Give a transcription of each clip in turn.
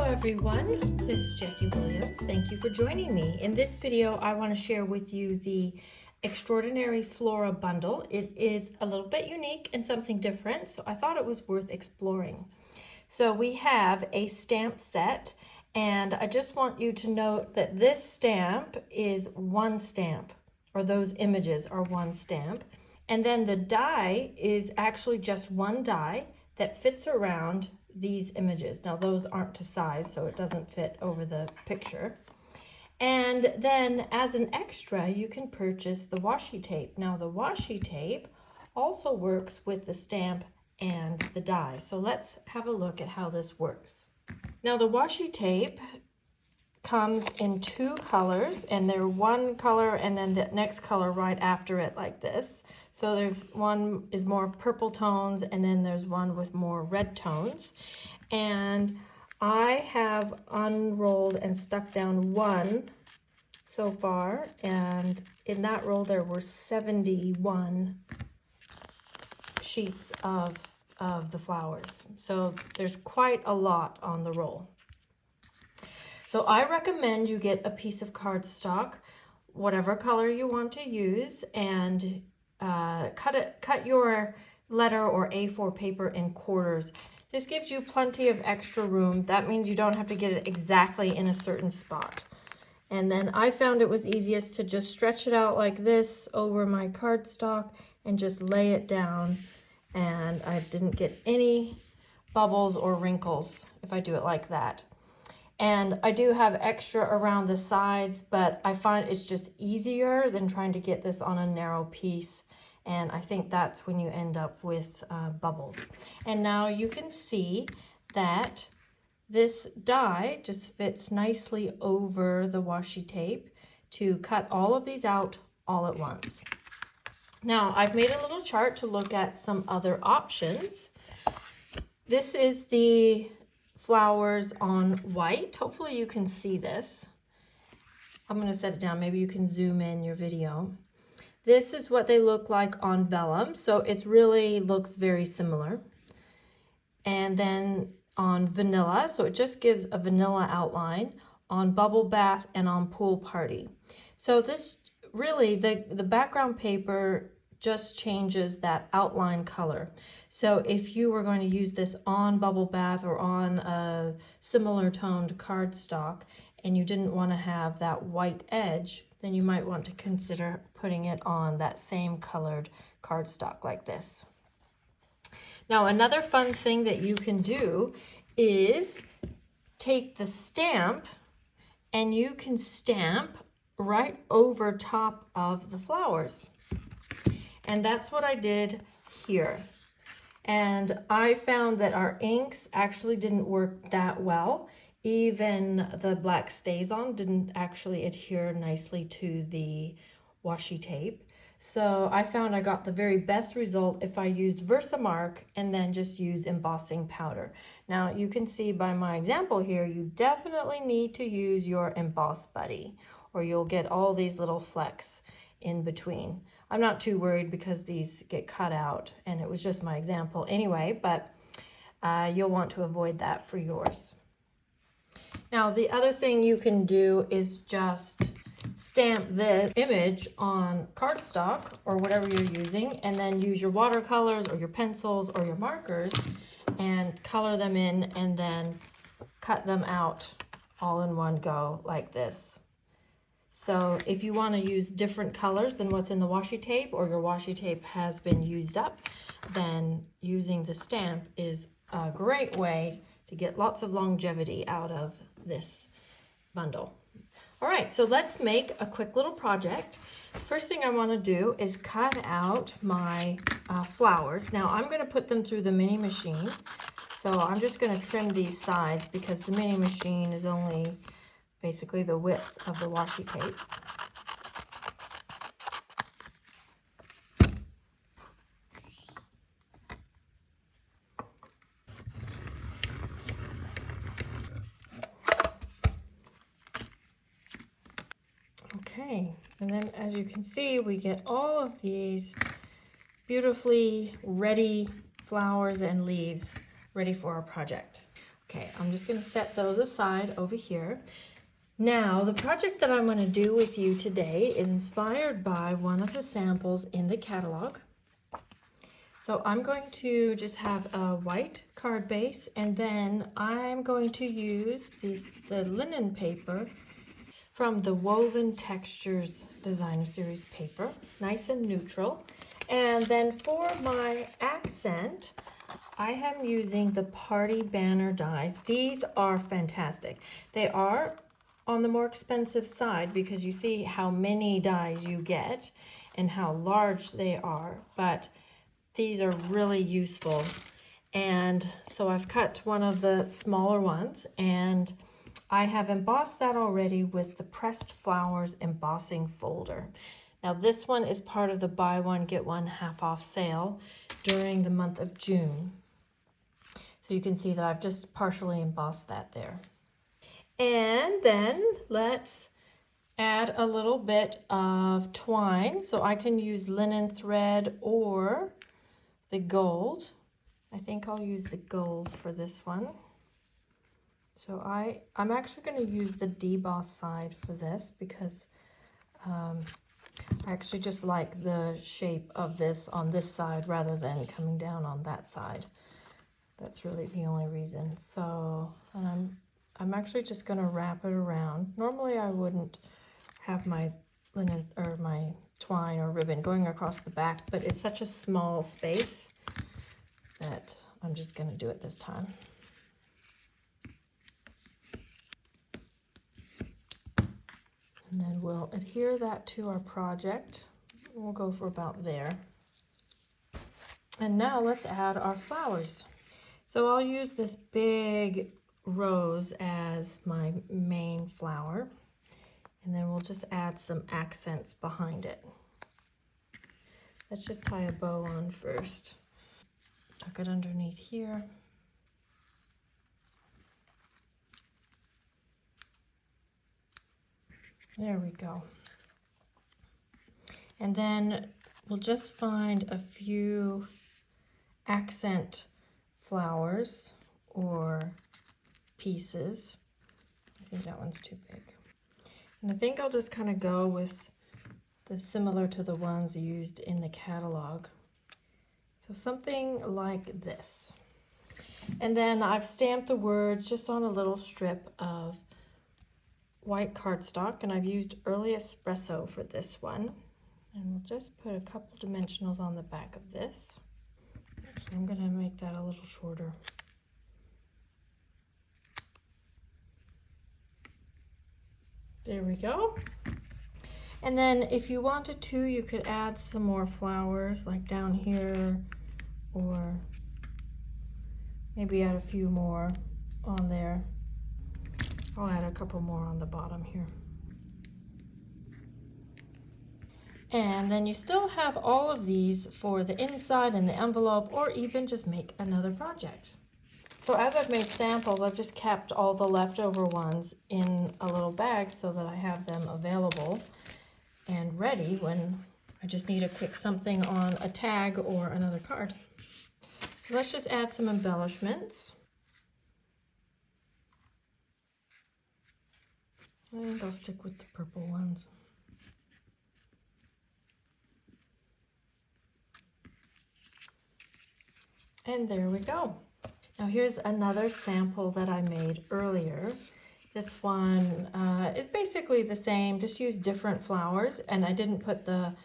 everyone, this is Jackie Williams. Thank you for joining me. In this video, I want to share with you the Extraordinary Flora bundle. It is a little bit unique and something different, so I thought it was worth exploring. So we have a stamp set, and I just want you to note that this stamp is one stamp, or those images are one stamp. And then the die is actually just one die that fits around these images. Now those aren't to size, so it doesn't fit over the picture. And then as an extra, you can purchase the washi tape. Now the washi tape also works with the stamp and the die. So let's have a look at how this works. Now the washi tape comes in two colors, and they're one color and then the next color right after it, like this. So there's one is more purple tones, and then there's one with more red tones. And I have unrolled and stuck down one so far, and in that roll there were 71 sheets of the flowers. So there's quite a lot on the roll. So I recommend you get a piece of cardstock, whatever color you want to use, and cut your letter or A4 paper in quarters. This gives you plenty of extra room. That means you don't have to get it exactly in a certain spot. And then I found it was easiest to just stretch it out like this over my cardstock and just lay it down, and I didn't get any bubbles or wrinkles if I do it like that. And I do have extra around the sides, but I find it's just easier than trying to get this on a narrow piece. And I think that's when you end up with bubbles. And now you can see that this die just fits nicely over the washi tape to cut all of these out all at once. Now I've made a little chart to look at some other options. This is the flowers on white. Hopefully you can see this. I'm going to set it down. Maybe you can zoom in your video. This is what they look like on vellum. So it really looks very similar. And then on vanilla, so it just gives a vanilla outline, on bubble bath and on pool party. So this really, the background paper just changes that outline color. So if you were going to use this on bubble bath or on a similar toned cardstock and you didn't want to have that white edge, then you might want to consider putting it on that same colored cardstock like this. Now another fun thing that you can do is take the stamp, and you can stamp right over top of the flowers. And that's what I did here. And I found that our inks actually didn't work that well. Even the black StazOn didn't actually adhere nicely to the washi tape. So I found I got the very best result if I used Versamark and then just use embossing powder. Now you can see by my example here, you definitely need to use your Emboss Buddy, or you'll get all these little flecks in between. I'm not too worried because these get cut out, and it was just my example anyway, but you'll want to avoid that for yours. Now the other thing you can do is just stamp this image on cardstock or whatever you're using, and then use your watercolors or your pencils or your markers and color them in, and then cut them out all in one go like this. So if you want to use different colors than what's in the washi tape, or your washi tape has been used up, then using the stamp is a great way to get lots of longevity out of this bundle. All right, so let's make a quick little project. First thing I want to do is cut out my flowers. Now I'm going to put them through the mini machine. So I'm just going to trim these sides because the mini machine is only basically the width of the washi tape. Okay, and then as you can see, we get all of these beautifully ready flowers and leaves ready for our project. Okay, I'm just going to set those aside over here. Now, the project that I'm going to do with you today is inspired by one of the samples in the catalog. So I'm going to just have a white card base, and then I'm going to use the linen paper from the Woven Textures Designer Series paper, nice and neutral. And then for my accent, I am using the Party Banner dies. These are fantastic. They are on the more expensive side because you see how many dies you get and how large they are, but these are really useful. And so I've cut one of the smaller ones, and I have embossed that already with the Pressed Flowers embossing folder. Now this one is part of the buy one get one half off sale during the month of June. So you can see that I've just partially embossed that there. And then let's add a little bit of twine. So I can use linen thread or the gold. I think I'll use the gold for this one. So I'm actually going to use the deboss side for this because I actually just like the shape of this on this side rather than coming down on that side. That's really the only reason. So, and I'm actually just going to wrap it around. Normally I wouldn't have my linen or my twine or ribbon going across the back, but it's such a small space that I'm just going to do it this time. And then we'll adhere that to our project. We'll go for about there. And now let's add our flowers. So I'll use this big rose as my main flower, and then we'll just add some accents behind it. Let's just tie a bow on first. Tuck it underneath here. There we go. And then we'll just find a few accent flowers or pieces. I think that one's too big. And I think I'll just kind of go with the similar to the ones used in the catalog. So something like this. And then I've stamped the words just on a little strip of white cardstock, and I've used Early Espresso for this one. And we'll just put a couple dimensionals on the back of this. Actually, I'm going to make that a little shorter. There we go. And then if you wanted to, you could add some more flowers like down here, or maybe add a few more on there. I'll add a couple more on the bottom here. And then you still have all of these for the inside and the envelope, or even just make another project. So as I've made samples, I've just kept all the leftover ones in a little bag so that I have them available and ready when I just need a quick something on a tag or another card. So let's just add some embellishments. I think I'll stick with the purple ones. And there we go. Now here's another sample that I made earlier. This one is basically the same, just use different flowers, and I didn't put the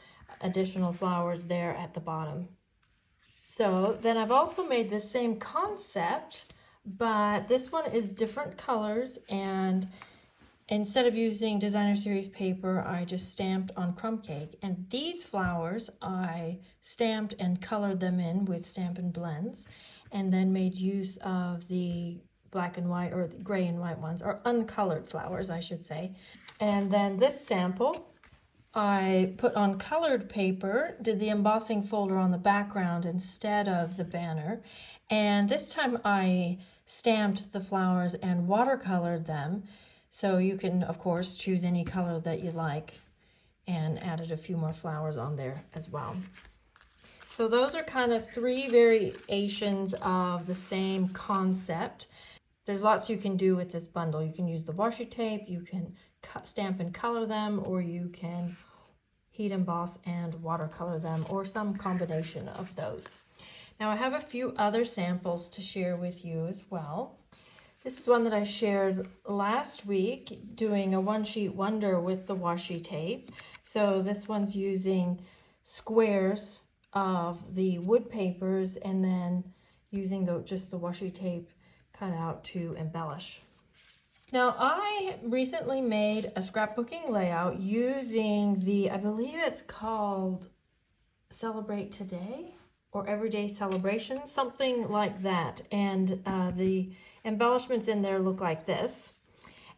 additional flowers there at the bottom. So then I've also made the same concept, but this one is different colors, and instead of using designer series paper, I just stamped on crumb cake. And these flowers, I stamped and colored them in with Stampin' Blends, and then made use of the black and white, or the gray and white ones, or uncolored flowers, I should say. And then this sample, I put on colored paper, did the embossing folder on the background instead of the banner. And this time I stamped the flowers and watercolored them. So you can, of course, choose any color that you like, and added a few more flowers on there as well. So those are kind of three variations of the same concept. There's lots you can do with this bundle. You can use the washi tape, you can stamp and color them, or you can heat emboss and watercolor them, or some combination of those. Now I have a few other samples to share with you as well. This is one that I shared last week, doing a one sheet wonder with the washi tape. So this one's using squares of the wood papers and then using just the washi tape cut out to embellish. Now I recently made a scrapbooking layout using I believe it's called Celebrate Today or Everyday Celebration, something like that. And the embellishments in there look like this.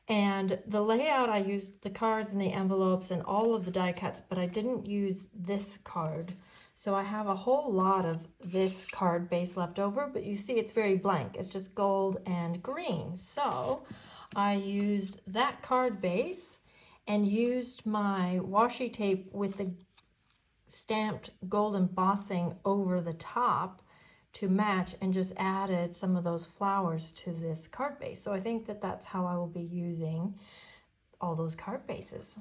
And the layout, I used the cards and the envelopes and all of the die cuts, but I didn't use this card. So I have a whole lot of this card base left over, but you see it's very blank. It's just gold and green. So I used that card base and used my washi tape with the stamped gold embossing over the top to match, and just added some of those flowers to this card base. So I think that that's how I will be using all those card bases.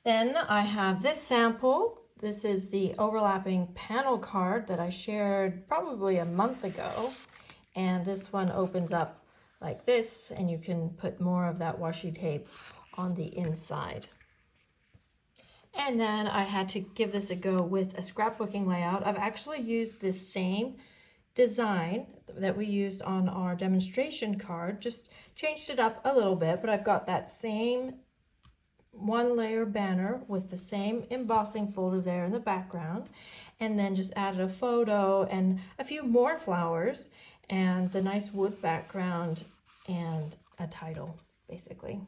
Then I have this sample. This is the overlapping panel card that I shared probably a month ago. And this one opens up like this, and you can put more of that washi tape on the inside. And then I had to give this a go with a scrapbooking layout. I've actually used the same design that we used on our demonstration card, just changed it up a little bit, but I've got that same one layer banner with the same embossing folder there in the background, and then just added a photo and a few more flowers and the nice wood background and a title basically.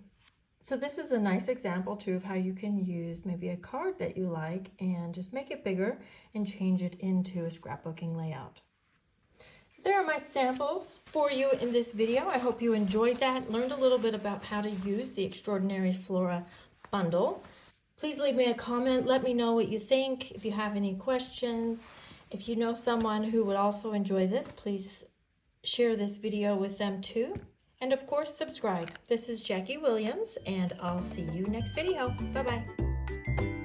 So this is a nice example too of how you can use maybe a card that you like and just make it bigger and change it into a scrapbooking layout. There are my samples for you in this video. I hope you enjoyed that, learned a little bit about how to use the Extraordinary Flora bundle. Please leave me a comment. Let me know what you think. If you have any questions, if you know someone who would also enjoy this, please share this video with them too. And of course, subscribe. This is Jackie Williams, and I'll see you next video. Bye-bye.